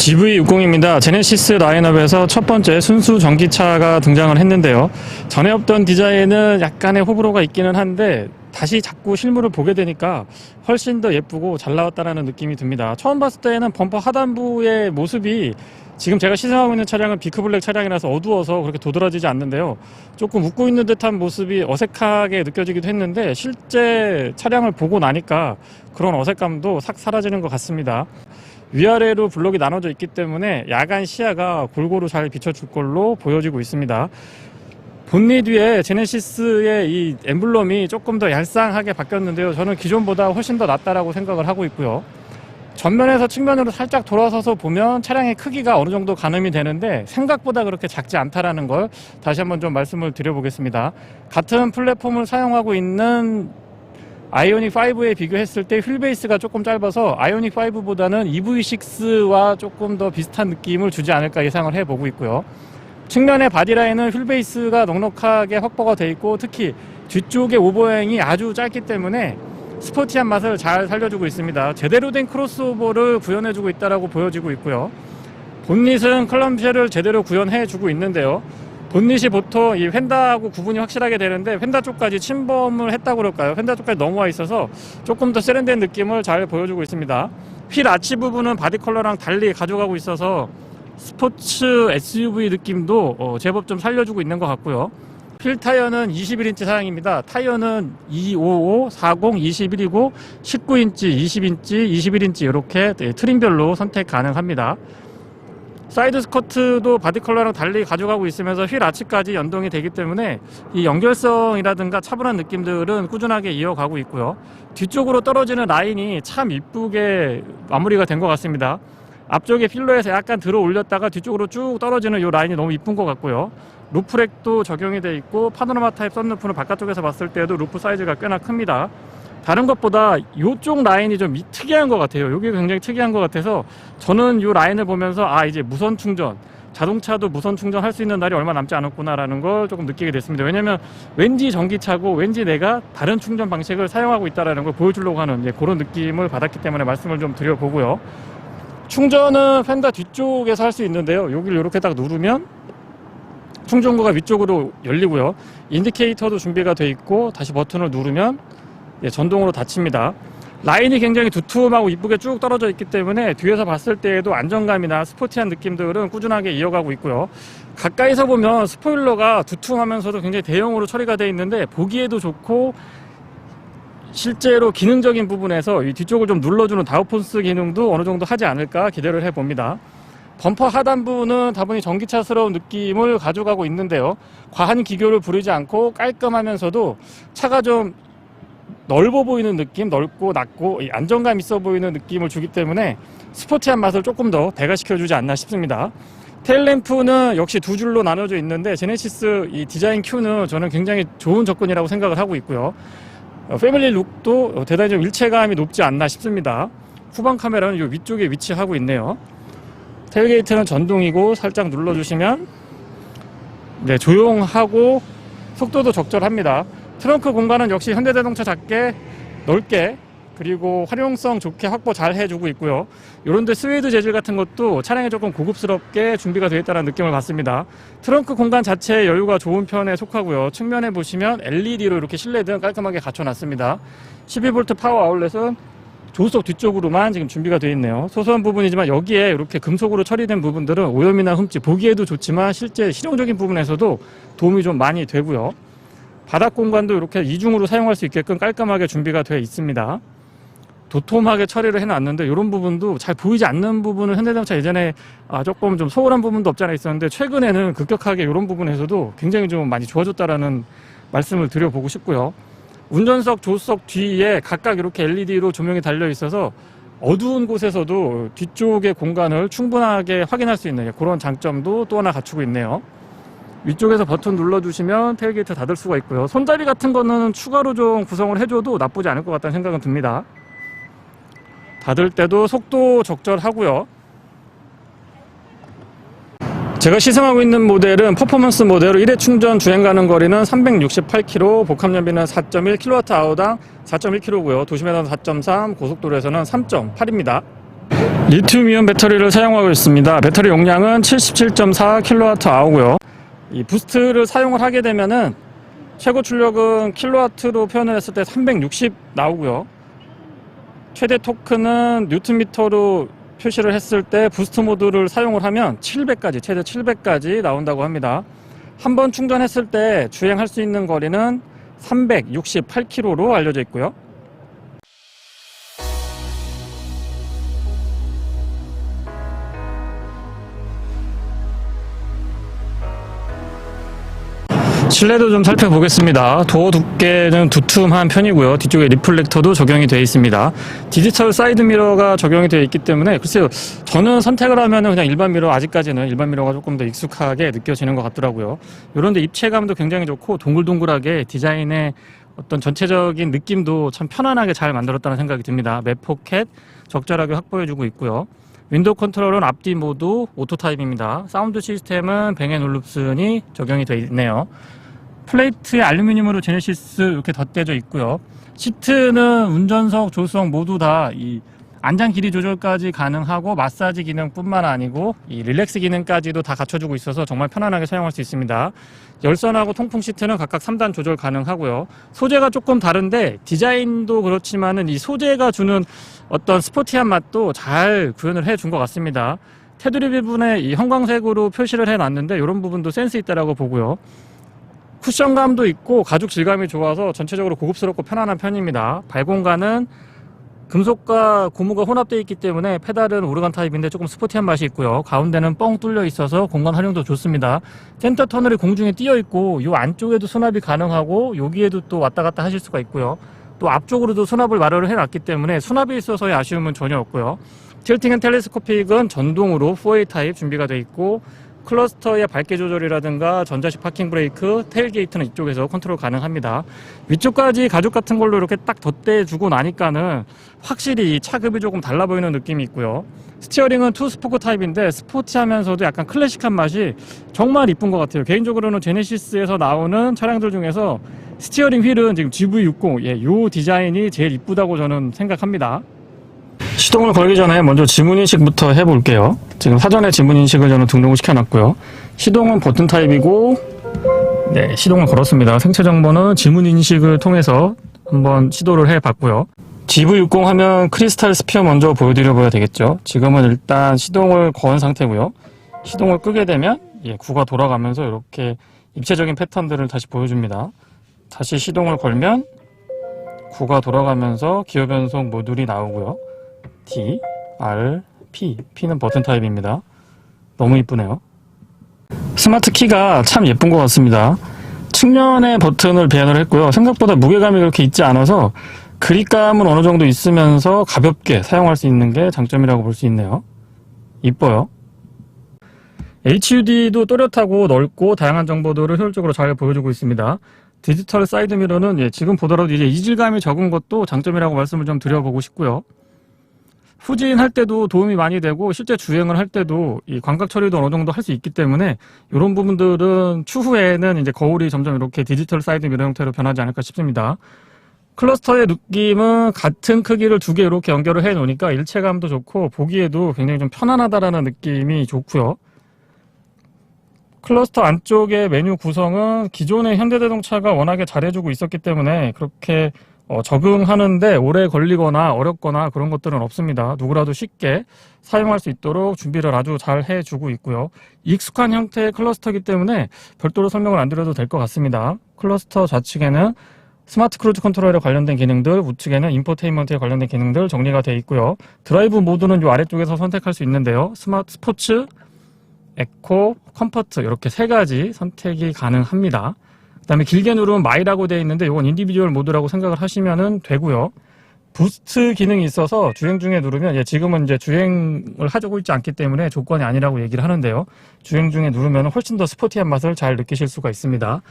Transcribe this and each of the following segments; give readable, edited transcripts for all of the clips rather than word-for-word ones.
GV60입니다. 제네시스 라인업에서 첫 번째 순수 전기차가 등장을 했는데요. 전에 없던 디자인은 약간의 호불호가 있기는 한데 다시 자꾸 실물을 보게 되니까 훨씬 더 예쁘고 잘 나왔다는 느낌이 듭니다. 처음 봤을 때는 범퍼 하단부의 모습이 지금 제가 시승하고 있는 차량은 비크블랙 차량이라서 어두워서 그렇게 도드라지지 않는데요. 조금 웃고 있는 듯한 모습이 어색하게 느껴지기도 했는데 실제 차량을 보고 나니까 그런 어색감도 싹 사라지는 것 같습니다. 위아래로 블록이 나눠져 있기 때문에 야간 시야가 골고루 잘 비춰줄 걸로 보여지고 있습니다. 본닛 위에 제네시스의 이 엠블럼이 조금 더 얄쌍하게 바뀌었는데요. 저는 기존보다 훨씬 더 낫다라고 생각을 하고 있고요. 전면에서 측면으로 살짝 돌아서서 보면 차량의 크기가 어느 정도 가늠이 되는데 생각보다 그렇게 작지 않다라는 걸 다시 한번 좀 말씀을 드려보겠습니다. 같은 플랫폼을 사용하고 있는 아이오닉 5에 비교했을 때 휠베이스가 조금 짧아서 아이오닉 5보다는 EV6와 조금 더 비슷한 느낌을 주지 않을까 예상을 해보고 있고요. 측면의 바디라인은 휠베이스가 넉넉하게 확보가 되어 있고 특히 뒤쪽의 오버행이 아주 짧기 때문에 스포티한 맛을 잘 살려주고 있습니다. 제대로 된 크로스오버를 구현해주고 있다고 보여지고 있고요. 본닛은 클럼쉘을 제대로 구현해주고 있는데요. 본닛이 보통 이 휀다하고 구분이 확실하게 되는데 휀다 쪽까지 침범을 했다고 그럴까요? 휀다 쪽까지 넘어와 있어서 조금 더 세련된 느낌을 잘 보여주고 있습니다. 휠 아치 부분은 바디 컬러랑 달리 가져가고 있어서 스포츠 SUV 느낌도 제법 좀 살려주고 있는 것 같고요. 휠 타이어는 21인치 사양입니다. 타이어는 255, 40, 21이고 19인치, 20인치, 21인치 이렇게 트림별로 선택 가능합니다. 사이드 스커트도 바디 컬러랑 달리 가져가고 있으면서 휠 아치까지 연동이 되기 때문에 이 연결성이라든가 차분한 느낌들은 꾸준하게 이어가고 있고요. 뒤쪽으로 떨어지는 라인이 참 이쁘게 마무리가 된 것 같습니다. 앞쪽에 필러에서 약간 들어 올렸다가 뒤쪽으로 쭉 떨어지는 이 라인이 너무 이쁜 것 같고요. 루프렉도 적용이 되어 있고 파노라마 타입 썬루프는 바깥쪽에서 봤을 때도 루프 사이즈가 꽤나 큽니다. 다른 것보다 이쪽 라인이 좀 특이한 것 같아요. 이게 굉장히 특이한 것 같아서 저는 이 라인을 보면서 이제 무선 충전, 자동차도 무선 충전할 수 있는 날이 얼마 남지 않았구나라는 걸 조금 느끼게 됐습니다. 왜냐면 왠지 전기차고 왠지 내가 다른 충전 방식을 사용하고 있다는 걸 보여주려고 하는 그런 느낌을 받았기 때문에 말씀을 좀 드려보고요. 충전은 휀다 뒤쪽에서 할 수 있는데요. 여기를 이렇게 딱 누르면 충전구가 위쪽으로 열리고요. 인디케이터도 준비가 되어 있고 다시 버튼을 누르면 전동으로 닫힙니다. 라인이 굉장히 두툼하고 이쁘게 쭉 떨어져 있기 때문에 뒤에서 봤을 때에도 안정감이나 스포티한 느낌들은 꾸준하게 이어가고 있고요. 가까이서 보면 스포일러가 두툼하면서도 굉장히 대형으로 처리가 되어 있는데 보기에도 좋고 실제로 기능적인 부분에서 이 뒤쪽을 좀 눌러주는 다우폰스 기능도 어느 정도 하지 않을까 기대를 해봅니다. 범퍼 하단부는 다분히 전기차스러운 느낌을 가져가고 있는데요. 과한 기교를 부리지 않고 깔끔하면서도 차가 좀 넓어 보이는 느낌, 넓고 낮고 안정감 있어 보이는 느낌을 주기 때문에 스포티한 맛을 조금 더 배가시켜주지 않나 싶습니다. 테일램프는 역시 두 줄로 나눠져 있는데 제네시스 이 디자인 큐는 저는 굉장히 좋은 접근이라고 생각을 하고 있고요. 패밀리 룩도 대단히 좀 일체감이 높지 않나 싶습니다. 후방 카메라는 이 위쪽에 위치하고 있네요. 테일게이트는 전동이고 살짝 눌러주시면 조용하고 속도도 적절합니다. 트렁크 공간은 역시 현대자동차 작게 넓게 그리고 활용성 좋게 확보 잘 해주고 있고요. 이런데 스웨이드 재질 같은 것도 차량에 조금 고급스럽게 준비가 되어 있다는 느낌을 받습니다. 트렁크 공간 자체의 여유가 좋은 편에 속하고요. 측면에 보시면 LED로 이렇게 실내등 깔끔하게 갖춰놨습니다. 12V 파워 아울렛은 조수석 뒤쪽으로만 지금 준비가 되어 있네요. 소소한 부분이지만 여기에 이렇게 금속으로 처리된 부분들은 오염이나 흠집 보기에도 좋지만 실제 실용적인 부분에서도 도움이 좀 많이 되고요. 바닥 공간도 이렇게 이중으로 사용할 수 있게끔 깔끔하게 준비가 되어 있습니다. 도톰하게 처리를 해놨는데 이런 부분도 잘 보이지 않는 부분은 현대자동차 예전에 조금 좀 소홀한 부분도 없지 않아 있었는데 최근에는 급격하게 이런 부분에서도 굉장히 좀 많이 좋아졌다라는 말씀을 드려보고 싶고요. 운전석, 조수석 뒤에 각각 이렇게 LED로 조명이 달려 있어서 어두운 곳에서도 뒤쪽의 공간을 충분하게 확인할 수 있는 그런 장점도 또 하나 갖추고 있네요. 위쪽에서 버튼 눌러주시면 테일게이트 닫을 수가 있고요. 손잡이 같은 거는 추가로 좀 구성을 해줘도 나쁘지 않을 것 같다는 생각은 듭니다. 닫을 때도 속도 적절하고요. 제가 시승하고 있는 모델은 퍼포먼스 모델로 1회 충전 주행 가는 거리는 368km, 복합 연비는 4.1kWh당 4.1km고요. 도심에서는 4.3, 고속도로에서는 3.8입니다. 리튬이온 배터리를 사용하고 있습니다. 배터리 용량은 77.4kWh고요. 이 부스트를 사용을 하게 되면은 최고 출력은 킬로와트로 표현을 했을 때 360 나오고요. 최대 토크는 뉴턴미터로 표시를 했을 때 부스트 모드를 사용을 하면 700까지, 최대 700까지 나온다고 합니다. 한 번 충전했을 때 주행할 수 있는 거리는 368km로 알려져 있고요. 실내도 좀 살펴보겠습니다. 도어 두께는 두툼한 편이고요. 뒤쪽에 리플렉터도 적용이 되어 있습니다. 디지털 사이드 미러가 적용이 되어 있기 때문에 글쎄요, 저는 선택을 하면은 그냥 일반 미러, 아직까지는 일반 미러가 조금 더 익숙하게 느껴지는 것 같더라고요. 이런데 입체감도 굉장히 좋고 동글동글하게 디자인의 어떤 전체적인 느낌도 참 편안하게 잘 만들었다는 생각이 듭니다. 맵 포켓 적절하게 확보해주고 있고요. 윈도우 컨트롤은 앞뒤 모두 오토 타입입니다. 사운드 시스템은 뱅 앤 올룹슨이 적용이 되어 있네요. 플레이트에 알루미늄으로 제네시스 이렇게 덧대져 있고요. 시트는 운전석, 조수석 모두 다 이 안장 길이 조절까지 가능하고 마사지 기능뿐만 아니고 이 릴렉스 기능까지도 다 갖춰주고 있어서 정말 편안하게 사용할 수 있습니다. 열선하고 통풍 시트는 각각 3단 조절 가능하고요. 소재가 조금 다른데 디자인도 그렇지만은 이 소재가 주는 어떤 스포티한 맛도 잘 구현을 해준 것 같습니다. 테두리 부분에 이 형광색으로 표시를 해놨는데 이런 부분도 센스 있다라고 보고요. 쿠션감도 있고 가죽 질감이 좋아서 전체적으로 고급스럽고 편안한 편입니다. 발 공간은 금속과 고무가 혼합되어 있기 때문에 페달은 오르간 타입인데 조금 스포티한 맛이 있고요. 가운데는 뻥 뚫려 있어서 공간 활용도 좋습니다. 센터 터널이 공중에 띄어 있고 이 안쪽에도 수납이 가능하고 여기에도 또 왔다 갔다 하실 수가 있고요. 또 앞쪽으로도 수납을 마련을 해놨기 때문에 수납이 있어서의 아쉬움은 전혀 없고요. 틸팅 앤 텔레스코픽은 전동으로 4A 타입 준비가 되어 있고 클러스터의 밝기 조절이라든가 전자식 파킹 브레이크, 테일게이트는 이쪽에서 컨트롤 가능합니다. 위쪽까지 가죽 같은 걸로 이렇게 딱 덧대주고 나니까는 확실히 차급이 조금 달라 보이는 느낌이 있고요. 스티어링은 투 스포크 타입인데 스포티하면서도 약간 클래식한 맛이 정말 이쁜 것 같아요. 개인적으로는 제네시스에서 나오는 차량들 중에서 스티어링 휠은 지금 GV60, 요 디자인이 제일 이쁘다고 저는 생각합니다. 시동을 걸기 전에 먼저 지문인식부터 해볼게요. 지금 사전에 지문인식을 저는 등록을 시켜놨고요. 시동은 버튼 타입이고, 네, 시동을 걸었습니다. 생체 정보는 지문인식을 통해서 한번 시도를 해봤고요. GV60 하면 크리스탈 스피어 먼저 보여드려봐야 되겠죠. 지금은 일단 시동을 건 상태고요. 시동을 끄게 되면 구가 돌아가면서 이렇게 입체적인 패턴들을 다시 보여줍니다. 다시 시동을 걸면 구가 돌아가면서 기어 변속 모듈이 나오고요. D, R, P. P는 버튼 타입입니다. 너무 이쁘네요. 스마트 키가 참 예쁜 것 같습니다. 측면에 버튼을 배연을 했고요. 생각보다 무게감이 그렇게 있지 않아서 그립감은 어느 정도 있으면서 가볍게 사용할 수 있는 게 장점이라고 볼 수 있네요. 이뻐요. HUD도 또렷하고 넓고 다양한 정보들을 효율적으로 잘 보여주고 있습니다. 디지털 사이드 미러는 지금 보더라도 이제 이질감이 적은 것도 장점이라고 말씀을 좀 드려보고 싶고요. 후진할 때도 도움이 많이 되고 실제 주행을 할 때도 이 광각 처리도 어느 정도 할 수 있기 때문에 이런 부분들은 추후에는 이제 거울이 점점 이렇게 디지털 사이드 미러 형태로 변하지 않을까 싶습니다. 클러스터의 느낌은 같은 크기를 두 개 이렇게 연결을 해 놓으니까 일체감도 좋고 보기에도 굉장히 좀 편안하다라는 느낌이 좋고요. 클러스터 안쪽의 메뉴 구성은 기존의 현대자동차가 워낙에 잘해주고 있었기 때문에 그렇게 적응하는데 오래 걸리거나 어렵거나 그런 것들은 없습니다. 누구라도 쉽게 사용할 수 있도록 준비를 아주 잘 해주고 있고요. 익숙한 형태의 클러스터이기 때문에 별도로 설명을 안 드려도 될 것 같습니다. 클러스터 좌측에는 스마트 크루즈 컨트롤에 관련된 기능들, 우측에는 인포테인먼트에 관련된 기능들 정리가 되어 있고요. 드라이브 모드는 이 아래쪽에서 선택할 수 있는데요. 스포츠, 에코, 컴포트 이렇게 세 가지 선택이 가능합니다. 그 다음에 길게 누르면 마이라고 되어 있는데 이건 인디비주얼 모드라고 생각을 하시면 되고요. 부스트 기능이 있어서 주행 중에 누르면 지금은 이제 주행을 하고 있지 않기 때문에 조건이 아니라고 얘기를 하는데요. 주행 중에 누르면 훨씬 더 스포티한 맛을 잘 느끼실 수가 있습니다.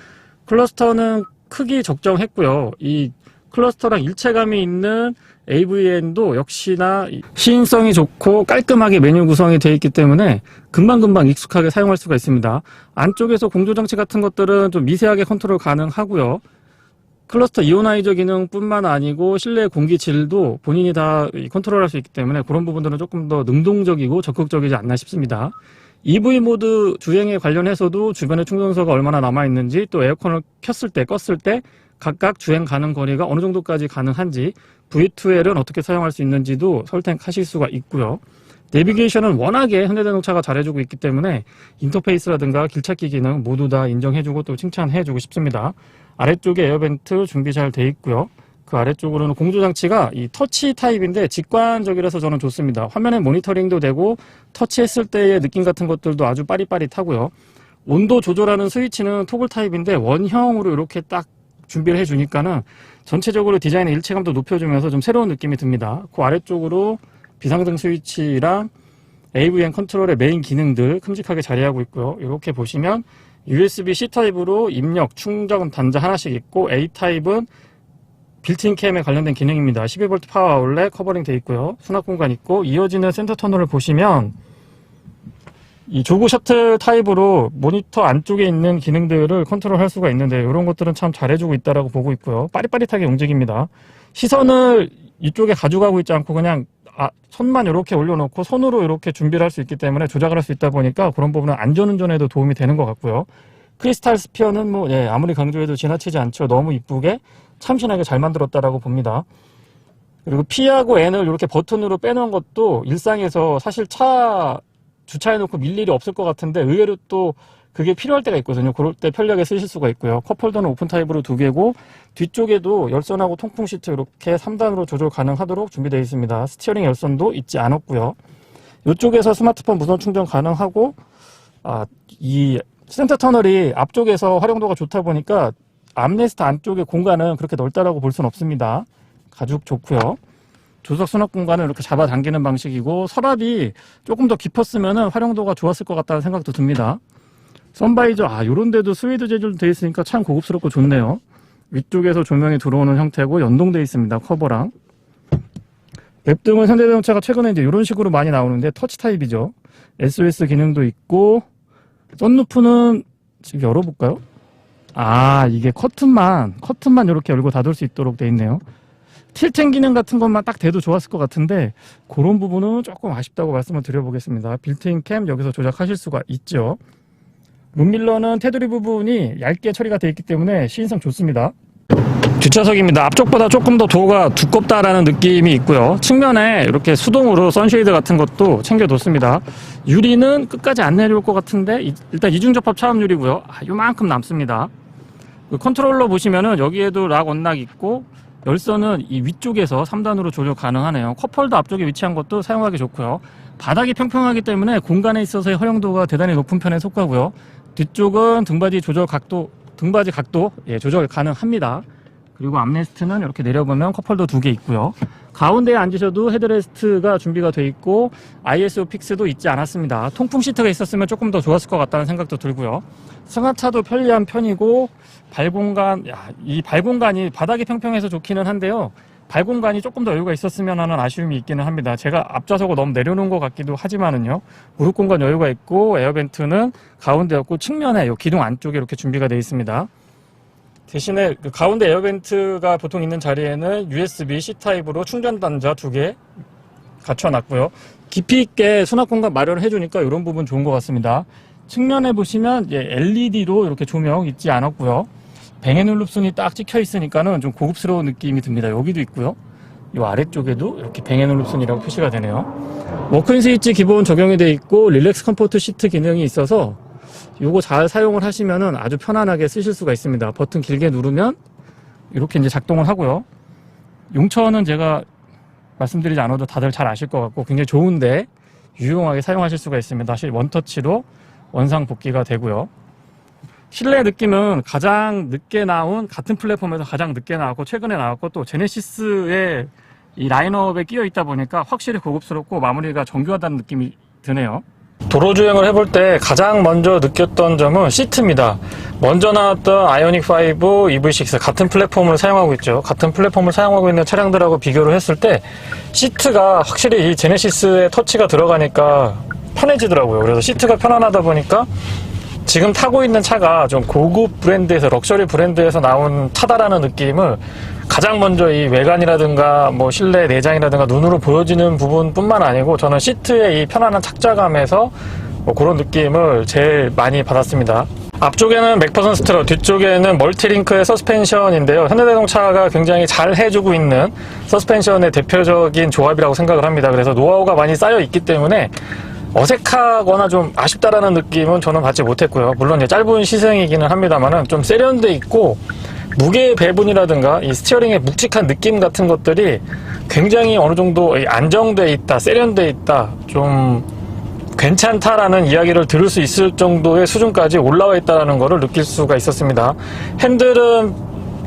클러스터는 크기 적정했고요. 이 클러스터랑 일체감이 있는 AVN도 역시나 시인성이 좋고 깔끔하게 메뉴 구성이 되어 있기 때문에 금방금방 익숙하게 사용할 수가 있습니다. 안쪽에서 공조장치 같은 것들은 좀 미세하게 컨트롤 가능하고요. 클러스터 이오나이저 기능뿐만 아니고 실내 공기질도 본인이 다 컨트롤할 수 있기 때문에 그런 부분들은 조금 더 능동적이고 적극적이지 않나 싶습니다. EV 모드 주행에 관련해서도 주변에 충전소가 얼마나 남아있는지, 또 에어컨을 켰을 때 껐을 때 각각 주행 가능 거리가 어느 정도까지 가능한지, V2L은 어떻게 사용할 수 있는지도 설득하실 수가 있고요. 내비게이션은 워낙에 현대자동차가 잘해주고 있기 때문에 인터페이스라든가 길찾기 기능 모두 다 인정해주고 또 칭찬해주고 싶습니다. 아래쪽에 에어벤트 준비 잘 돼 있고요. 그 아래쪽으로는 공조장치가 이 터치 타입인데 직관적이라서 저는 좋습니다. 화면에 모니터링도 되고 터치했을 때의 느낌 같은 것들도 아주 빠릿빠릿하고요. 온도 조절하는 스위치는 토글 타입인데 원형으로 이렇게 딱 준비를 해주니까는 전체적으로 디자인의 일체감도 높여주면서 좀 새로운 느낌이 듭니다. 그 아래쪽으로 비상등 스위치랑 AVM 컨트롤의 메인 기능들 큼직하게 자리하고 있고요. 이렇게 보시면 USB-C 타입으로 입력, 충전 단자 하나씩 있고, A 타입은 빌트인 캠에 관련된 기능입니다. 12V 파워 아울렛 커버링 되어 있고요. 수납 공간 있고, 이어지는 센터 터널을 보시면 이 조그 셔틀 타입으로 모니터 안쪽에 있는 기능들을 컨트롤할 수가 있는데 이런 것들은 참 잘해주고 있다라고 보고 있고요. 빠릿빠릿하게 움직입니다. 시선을 이쪽에 가져가고 있지 않고 그냥 손만 이렇게 올려놓고 손으로 이렇게 준비를 할 수 있기 때문에 조작을 할 수 있다 보니까 그런 부분은 안전운전에도 도움이 되는 것 같고요. 크리스탈 스피어는 뭐 아무리 강조해도 지나치지 않죠. 너무 이쁘게 참신하게 잘 만들었다라고 봅니다. 그리고 P하고 N을 이렇게 버튼으로 빼놓은 것도 일상에서 사실 차 주차해놓고 밀 일이 없을 것 같은데 의외로 또 그게 필요할 때가 있거든요. 그럴 때 편리하게 쓰실 수가 있고요. 컵홀더는 오픈 타입으로 2개고 뒤쪽에도 열선하고 통풍 시트 이렇게 3단으로 조절 가능하도록 준비되어 있습니다. 스티어링 열선도 있지 않았고요. 이쪽에서 스마트폰 무선 충전 가능하고 이 센터 터널이 앞쪽에서 활용도가 좋다 보니까 암레스트 안쪽의 공간은 그렇게 넓다라고 볼 수는 없습니다. 가죽 좋고요. 조석 수납 공간을 이렇게 잡아당기는 방식이고 서랍이 조금 더 깊었으면 활용도가 좋았을 것 같다는 생각도 듭니다. 선바이저 요런 데도 스웨이드 재질로 되어 있으니까 참 고급스럽고 좋네요. 위쪽에서 조명이 들어오는 형태고 연동되어 있습니다. 커버랑. 맵등은 현대자동차가 최근에 이제 이런 식으로 많이 나오는데 터치 타입이죠. SOS 기능도 있고 썬루프는 지금 열어볼까요? 이게 커튼만 이렇게 열고 닫을 수 있도록 되어 있네요. 틸팅 기능 같은 것만 딱 돼도 좋았을 것 같은데 그런 부분은 조금 아쉽다고 말씀을 드려보겠습니다. 빌트인 캠 여기서 조작하실 수가 있죠. 룸밀러는 테두리 부분이 얇게 처리가 되어 있기 때문에 시인성 좋습니다. 뒷좌석입니다. 앞쪽보다 조금 더 도어가 두껍다라는 느낌이 있고요. 측면에 이렇게 수동으로 선쉐이드 같은 것도 챙겨뒀습니다. 유리는 끝까지 안 내려올 것 같은데 일단 이중접합 차음 유리고요. 요만큼 남습니다. 그 컨트롤러 보시면은 여기에도 락 언락 있고 열선은 이 위쪽에서 3단으로 조절 가능하네요. 컵홀더 앞쪽에 위치한 것도 사용하기 좋고요. 바닥이 평평하기 때문에 공간에 있어서의 활용도가 대단히 높은 편에 속하고요. 뒤쪽은 등받이 각도 조절 가능합니다. 그리고 암레스트는 이렇게 내려보면 컵홀더 2개 있고요. 가운데에 앉으셔도 헤드레스트가 준비가 되어 있고 ISO 픽스도 있지 않았습니다. 통풍 시트가 있었으면 조금 더 좋았을 것 같다는 생각도 들고요. 승하차도 편리한 편이고 이 발공간이 바닥이 평평해서 좋기는 한데요. 발공간이 조금 더 여유가 있었으면 하는 아쉬움이 있기는 합니다. 제가 앞좌석을 너무 내려놓은 것 같기도 하지만은요. 무릎 공간 여유가 있고 에어벤트는 가운데였고 측면에 이 기둥 안쪽에 이렇게 준비가 되어 있습니다. 대신에 그 가운데 에어벤트가 보통 있는 자리에는 USB-C 타입으로 충전 단자 2개 갖춰놨고요. 깊이 있게 수납 공간 마련을 해주니까 이런 부분 좋은 것 같습니다. 측면에 보시면 LED로 이렇게 조명 있지 않았고요. 뱅앤올룹슨이 딱 찍혀 있으니까는 좀 고급스러운 느낌이 듭니다. 여기도 있고요. 이 아래쪽에도 이렇게 뱅앤올룹슨이라고 표시가 되네요. 워크인 스위치 기본 적용이 되어 있고 릴렉스 컴포트 시트 기능이 있어서 요거 잘 사용을 하시면은 아주 편안하게 쓰실 수가 있습니다. 버튼 길게 누르면 이렇게 이제 작동을 하고요. 용처는 제가 말씀드리지 않아도 다들 잘 아실 것 같고 굉장히 좋은데 유용하게 사용하실 수가 있습니다. 사실 원터치로 원상 복귀가 되고요. 실내 느낌은 가장 늦게 나온 같은 플랫폼에서 가장 늦게 나왔고 최근에 나왔고 또 제네시스의 이 라인업에 끼어 있다 보니까 확실히 고급스럽고 마무리가 정교하다는 느낌이 드네요. 도로 주행을 해볼 때 가장 먼저 느꼈던 점은 시트입니다. 먼저 나왔던 아이오닉5, EV6 같은 플랫폼을 사용하고 있죠. 같은 플랫폼을 사용하고 있는 차량들하고 비교를 했을 때 시트가 확실히 이 제네시스의 터치가 들어가니까 편해지더라고요. 그래서 시트가 편안하다 보니까 지금 타고 있는 차가 좀 고급 브랜드에서, 럭셔리 브랜드에서 나온 차다라는 느낌을 가장 먼저 이 외관이라든가 뭐 실내 내장이라든가 눈으로 보여지는 부분뿐만 아니고 저는 시트의 이 편안한 착좌감에서 뭐 그런 느낌을 제일 많이 받았습니다. 앞쪽에는 맥퍼슨 스트럿, 뒤쪽에는 멀티링크의 서스펜션인데요. 현대자동차가 굉장히 잘 해주고 있는 서스펜션의 대표적인 조합이라고 생각을 합니다. 그래서 노하우가 많이 쌓여 있기 때문에 어색하거나 좀 아쉽다라는 느낌은 저는 받지 못했고요. 물론 이제 짧은 시승이기는 합니다만은 좀 세련돼 있고 무게 배분이라든가 이 스티어링의 묵직한 느낌 같은 것들이 굉장히 어느 정도 안정돼 있다, 세련돼 있다, 좀 괜찮다라는 이야기를 들을 수 있을 정도의 수준까지 올라와 있다는 것을 느낄 수가 있었습니다. 핸들은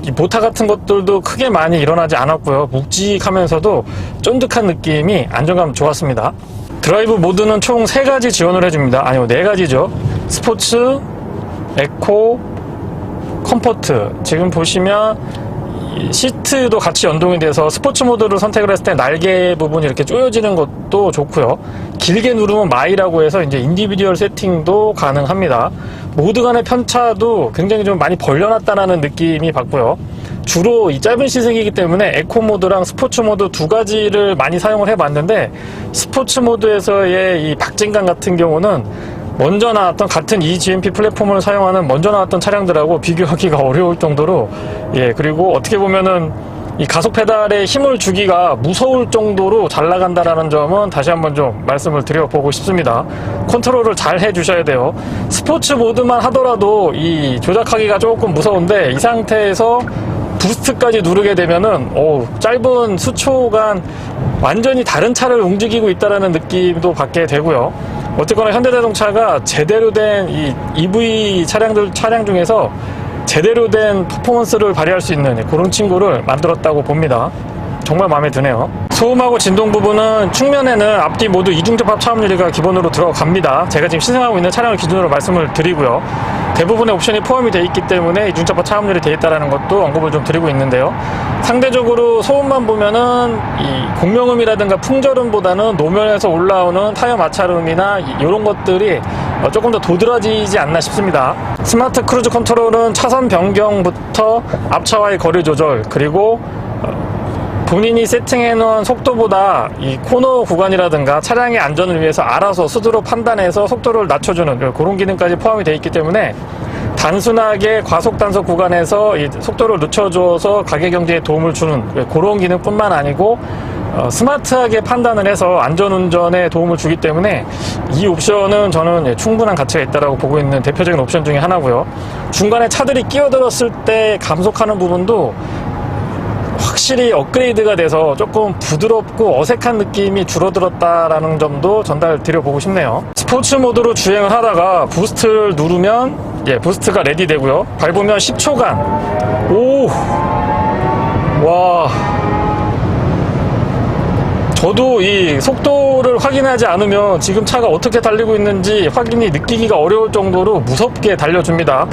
이 모타 같은 것들도 크게 많이 일어나지 않았고요. 묵직하면서도 쫀득한 느낌이 안정감 좋았습니다. 드라이브 모드는 총 3가지 지원을 해줍니다. 아니요, 4가지죠. 스포츠, 에코, 컴포트. 지금 보시면 시트도 같이 연동이 돼서 스포츠 모드를 선택을 했을 때 날개 부분이 이렇게 조여지는 것도 좋고요. 길게 누르면 마이라고 해서 이제 인디비듀얼 세팅도 가능합니다. 모드 간의 편차도 굉장히 좀 많이 벌려놨다는 느낌이 받고요. 주로 이 짧은 시승이기 때문에 에코 모드랑 스포츠 모드 2가지를 많이 사용을 해봤는데 스포츠 모드에서의 이 박진감 같은 경우는 먼저 나왔던 같은 eGMP 플랫폼을 사용하는 먼저 나왔던 차량들하고 비교하기가 어려울 정도로 그리고 어떻게 보면은 이 가속 페달에 힘을 주기가 무서울 정도로 잘 나간다라는 점은 다시 한번 좀 말씀을 드려보고 싶습니다. 컨트롤을 잘 해주셔야 돼요. 스포츠 모드만 하더라도 이 조작하기가 조금 무서운데 이 상태에서 부스트까지 누르게 되면은 짧은 수초간 완전히 다른 차를 움직이고 있다는 느낌도 받게 되고요. 어쨌거나 현대자동차가 제대로 된 이 EV 차량 중에서 제대로 된 퍼포먼스를 발휘할 수 있는 그런 친구를 만들었다고 봅니다. 정말 마음에 드네요. 소음하고 진동 부분은 측면에는 앞뒤 모두 이중접합 차음 유리가 기본으로 들어갑니다. 제가 지금 시승하고 있는 차량을 기준으로 말씀을 드리고요. 대부분의 옵션이 포함이 되어 있기 때문에 이중접합 차음 유리 되어 있다는 것도 언급을 좀 드리고 있는데요. 상대적으로 소음만 보면은 이 공명음이라든가 풍절음보다는 노면에서 올라오는 타이어 마찰음이나 이런 것들이 조금 더 도드라지지 않나 싶습니다. 스마트 크루즈 컨트롤은 차선 변경부터 앞차와의 거리 조절, 그리고 본인이 세팅해 놓은 속도보다 이 코너 구간이라든가 차량의 안전을 위해서 알아서 스스로 판단해서 속도를 낮춰주는 그런 기능까지 포함이 되어 있기 때문에 단순하게 과속 단속 구간에서 이 속도를 늦춰줘서 가계 경제에 도움을 주는 그런 기능뿐만 아니고 스마트하게 판단을 해서 안전운전에 도움을 주기 때문에 이 옵션은 저는 충분한 가치가 있다고 보고 있는 대표적인 옵션 중에 하나고요. 중간에 차들이 끼어들었을 때 감속하는 부분도 확실히 업그레이드가 돼서 조금 부드럽고 어색한 느낌이 줄어들었다라는 점도 전달드려보고 싶네요. 스포츠 모드로 주행을 하다가 부스트를 누르면 부스트가 레디 되고요. 밟으면 10초간 와, 저도 이 속도를 확인하지 않으면 지금 차가 어떻게 달리고 있는지 느끼기가 어려울 정도로 무섭게 달려줍니다.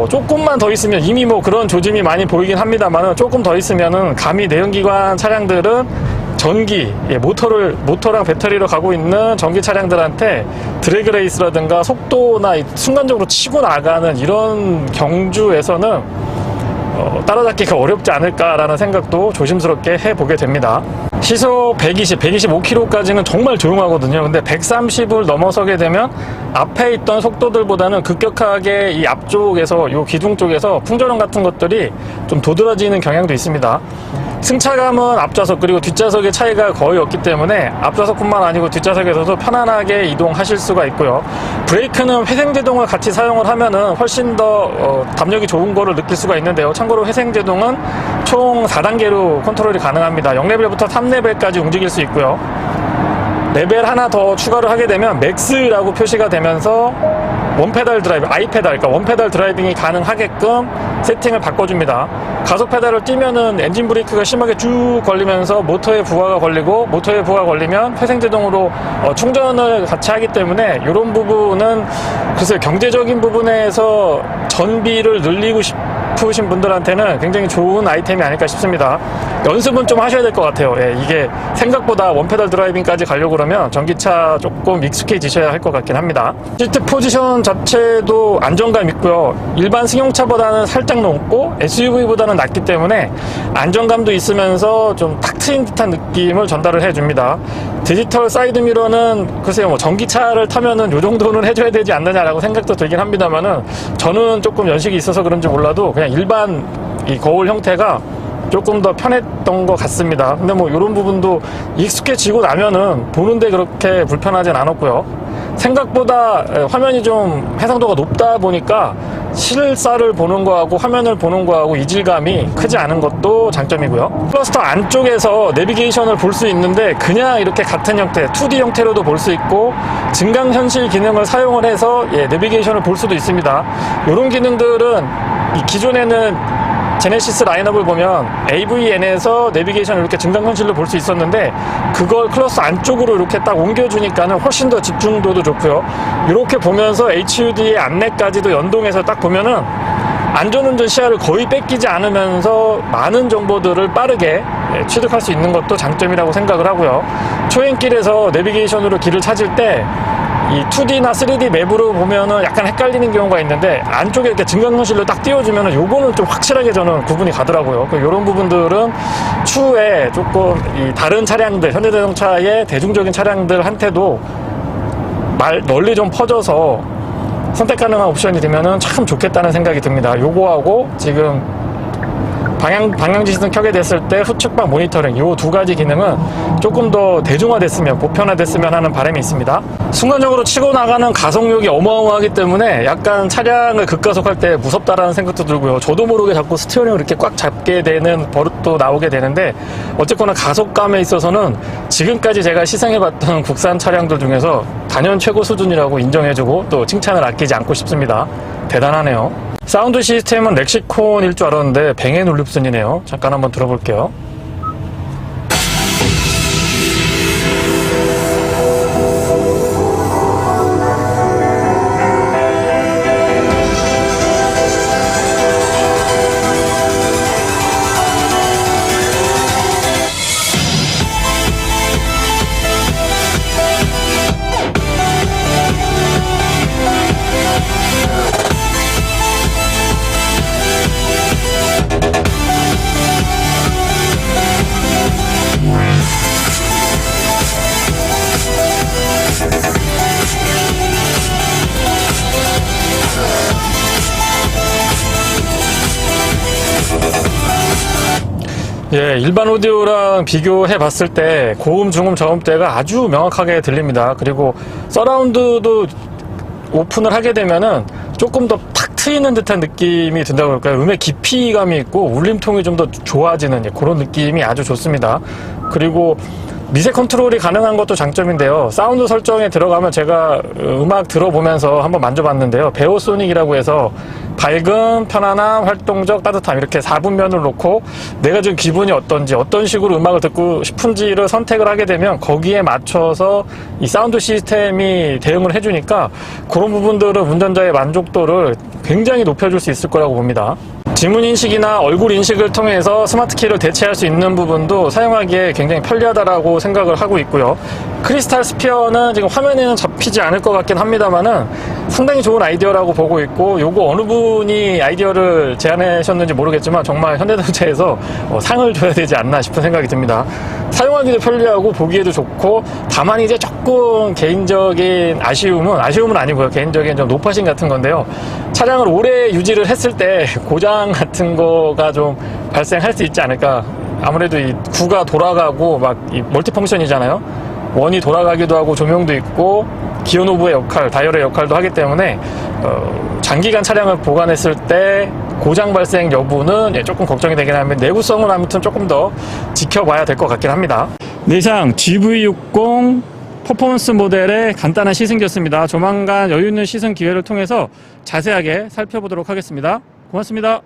조금만 더 있으면 이미 뭐 그런 조짐이 많이 보이긴 합니다만 조금 더 있으면은 감히 내연기관 차량들은 전기, 모터랑 배터리로 가고 있는 전기 차량들한테 드래그 레이스라든가 속도나 순간적으로 치고 나가는 이런 경주에서는 따라잡기가 어렵지 않을까라는 생각도 조심스럽게 해보게 됩니다. 시속 125km까지는 정말 조용하거든요. 근데 130을 넘어서게 되면 앞에 있던 속도들보다는 급격하게 이 앞쪽에서 이 기둥 쪽에서 풍절음 같은 것들이 좀 도드라지는 경향도 있습니다. 승차감은 앞좌석 그리고 뒷좌석의 차이가 거의 없기 때문에 앞좌석뿐만 아니고 뒷좌석에서도 편안하게 이동하실 수가 있고요. 브레이크는 회생제동을 같이 사용을 하면은 훨씬 더 담력이 좋은 거를 느낄 수가 있는데요. 참고로 회생제동은 총 4단계로 컨트롤이 가능합니다. 0레벨부터 3레벨까지 움직일 수 있고요. 레벨 하나 더 추가를 하게 되면 맥스라고 표시가 되면서 원페달 드라이빙, 그러니까 원페달 드라이빙이 가능하게끔 세팅을 바꿔줍니다. 가속 페달을 띄면은 엔진 브레이크가 심하게 쭉 걸리면서 모터에 부하가 걸리고, 모터에 부하가 걸리면 회생제동으로 충전을 같이 하기 때문에 이런 부분은 글쎄요, 경제적인 부분에서 전비를 늘리고 싶으신 분들한테는 굉장히 좋은 아이템이 아닐까 싶습니다. 연습은 좀 하셔야 될 것 같아요. 예, 이게 생각보다 원페달 드라이빙까지 가려고 그러면 전기차 조금 익숙해지셔야 할 것 같긴 합니다. 시트 포지션 자체도 안정감 있고요. 일반 승용차보다는 살짝 높고 SUV보다는 낮기 때문에 안정감도 있으면서 좀 탁 트인 듯한 느낌을 전달을 해줍니다. 디지털 사이드미러는 글쎄요, 뭐 전기차를 타면은 요 정도는 해줘야 되지 않느냐라고 생각도 들긴 합니다만은, 저는 조금 연식이 있어서 그런지 몰라도 그냥 일반 이 거울 형태가 조금 더 편했던 것 같습니다. 근데 뭐 이런 부분도 익숙해지고 나면은 보는데 그렇게 불편하진 않았고요. 생각보다 화면이 좀 해상도가 높다 보니까 실사를 보는 거하고 화면을 보는 거하고 이질감이 크지 않은 것도 장점이고요. 클러스터 안쪽에서 내비게이션을 볼 수 있는데 그냥 이렇게 같은 형태 2D 형태로도 볼 수 있고 증강현실 기능을 사용을 해서 내비게이션을 볼 수도 있습니다. 이런 기능들은 이 기존에는 제네시스 라인업을 보면 AVN에서 내비게이션을 이렇게 증강현실로 볼 수 있었는데, 그걸 클러스 안쪽으로 이렇게 딱 옮겨주니까는 훨씬 더 집중도도 좋고요. 이렇게 보면서 HUD의 안내까지도 연동해서 딱 보면은 안전운전 시야를 거의 뺏기지 않으면서 많은 정보들을 빠르게 취득할 수 있는 것도 장점이라고 생각을 하고요. 초행길에서 내비게이션으로 길을 찾을 때 이 2D나 3D 맵으로 보면은 약간 헷갈리는 경우가 있는데, 안쪽에 이렇게 증강현실로 딱 띄워주면은 요거는 좀 확실하게 저는 구분이 가더라고요. 이런 부분들은 추후에 조금 이 다른 차량들, 현대자동차의 대중적인 차량들한테도 널리 좀 퍼져서 선택 가능한 옵션이 되면은 참 좋겠다는 생각이 듭니다. 요거하고 지금 방향지시등 켜게 됐을 때 후측방 모니터링, 요 두 가지 기능은 조금 더 대중화됐으면, 보편화됐으면 하는 바람이 있습니다. 순간적으로 치고 나가는 가속력이 어마어마하기 때문에 약간 차량을 급가속할 때 무섭다라는 생각도 들고요. 저도 모르게 자꾸 스티어링을 이렇게 꽉 잡게 되는 버릇도 나오게 되는데, 어쨌거나 가속감에 있어서는 지금까지 제가 시승해봤던 국산 차량들 중에서 단연 최고 수준이라고 인정해주고 또 칭찬을 아끼지 않고 싶습니다. 대단하네요. 사운드 시스템은 렉시콘일 줄 알았는데 뱅앤 올립슨이네요. 잠깐 한번 들어볼게요. 예, 일반 오디오랑 비교해 봤을 때 고음, 중음, 저음대가 아주 명확하게 들립니다. 그리고 서라운드도 오픈을 하게 되면은 조금 더 탁 트이는 듯한 느낌이 든다고 할까요? 음의 깊이감이 있고 울림통이 좀 더 좋아지는 그런 느낌이 아주 좋습니다. 그리고 미세 컨트롤이 가능한 것도 장점인데요. 사운드 설정에 들어가면 제가 음악 들어보면서 한번 만져봤는데요. 베어소닉이라고 해서 밝음, 편안함, 활동적, 따뜻함 이렇게 4분면을 놓고 내가 지금 기분이 어떤지, 어떤 식으로 음악을 듣고 싶은지를 선택을 하게 되면 거기에 맞춰서 이 사운드 시스템이 대응을 해주니까 그런 부분들은 운전자의 만족도를 굉장히 높여줄 수 있을 거라고 봅니다. 지문 인식이나 얼굴 인식을 통해서 스마트 키를 대체할 수 있는 부분도 사용하기에 굉장히 편리하다라고 생각을 하고 있고요. 크리스탈 스피어는 지금 화면에는 잡히지 않을 것 같긴 합니다만은 상당히 좋은 아이디어라고 보고 있고, 요거 어느 분이 아이디어를 제안하셨는지 모르겠지만 정말 현대자동차에서 상을 줘야 되지 않나 싶은 생각이 듭니다. 사용하기도 편리하고 보기에도 좋고, 다만 이제 조금 개인적인 아쉬움은 아니고요. 개인적인 좀 노파심 같은 건데요. 차량을 오래 유지를 했을 때 고장 같은 거가 좀 발생할 수 있지 않을까. 아무래도 이 구가 돌아가고 막 이 멀티펑션이잖아요. 원이 돌아가기도 하고 조명도 있고 기어 노브의 역할, 다이얼의 역할도 하기 때문에 장기간 차량을 보관했을 때 고장 발생 여부는 조금 걱정이 되긴 하면 내구성은 아무튼 조금 더 지켜봐야 될 것 같긴 합니다. 네, 이상 GV60 퍼포먼스 모델의 간단한 시승기였습니다. 조만간 여유 있는 시승 기회를 통해서 자세하게 살펴보도록 하겠습니다. 고맙습니다.